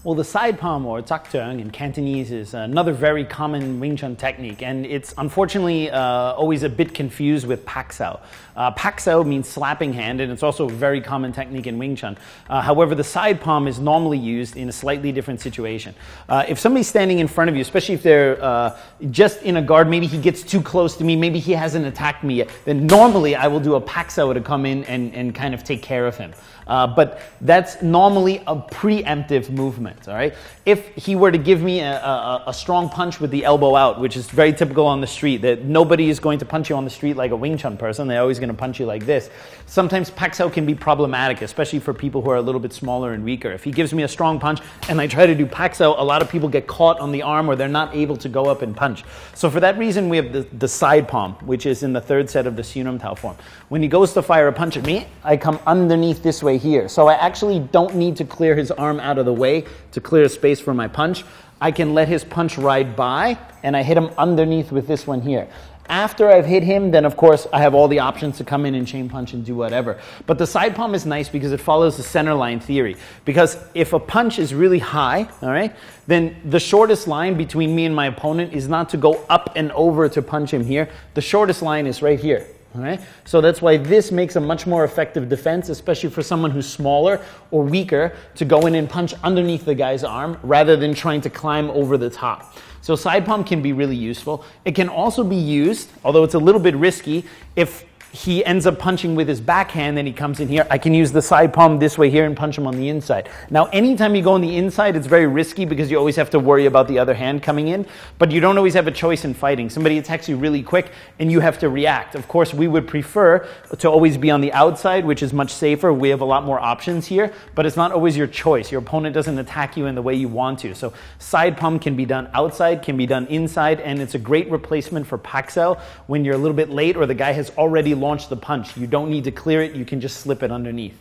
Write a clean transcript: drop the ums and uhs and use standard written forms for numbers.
Well, the side palm, or Jak Jeung in Cantonese, is another very common Wing Chun technique, and it's unfortunately always a bit confused with Pak Sao. Pak Sao means slapping hand, and it's also a very common technique in Wing Chun. However, the side palm is normally used in a slightly different situation. If somebody's standing in front of you, especially if they're just in a guard, maybe he gets too close to me, maybe he hasn't attacked me yet, then normally I will do a Pak Sao to come in and kind of take care of him. But that's normally a preemptive movement. All right. If he were to give me a strong punch with the elbow out, which is very typical on the street, that nobody is going to punch you on the street like a Wing Chun person. They're always going to punch you like this. Sometimes Pak Sao can be problematic, especially for people who are a little bit smaller and weaker. If he gives me a strong punch and I try to do Pak Sao, a lot of people get caught on the arm or they're not able to go up and punch. So for that reason, we have the side palm, which is in the third set of the Sunam Tao form. When he goes to fire a punch at me, I come underneath this way here. So I actually don't need to clear his arm out of the way to clear space for my punch. I can let his punch ride by, and I hit him underneath with this one here. After I've hit him, then of course I have all the options to come in and chain punch and do whatever. But the side palm is nice because it follows the center line theory. Because if a punch is really high, all right, then the shortest line between me and my opponent is not to go up and over to punch him here. The shortest line is right here. All right? So that's why this makes a much more effective defense, especially for someone who's smaller or weaker, to go in and punch underneath the guy's arm rather than trying to climb over the top. So side palm can be really useful. It can also be used, although it's a little bit risky, if he ends up punching with his backhand and he comes in here, I can use the side palm this way here and punch him on the inside. Now, anytime you go on the inside, it's very risky because you always have to worry about the other hand coming in, but you don't always have a choice in fighting. Somebody attacks you really quick and you have to react. Of course, we would prefer to always be on the outside, which is much safer. We have a lot more options here, but it's not always your choice. Your opponent doesn't attack you in the way you want to. So side palm can be done outside, can be done inside, and it's a great replacement for Pak Sao when you're a little bit late or the guy has already launched the punch. You don't need to clear it, you can just slip it underneath.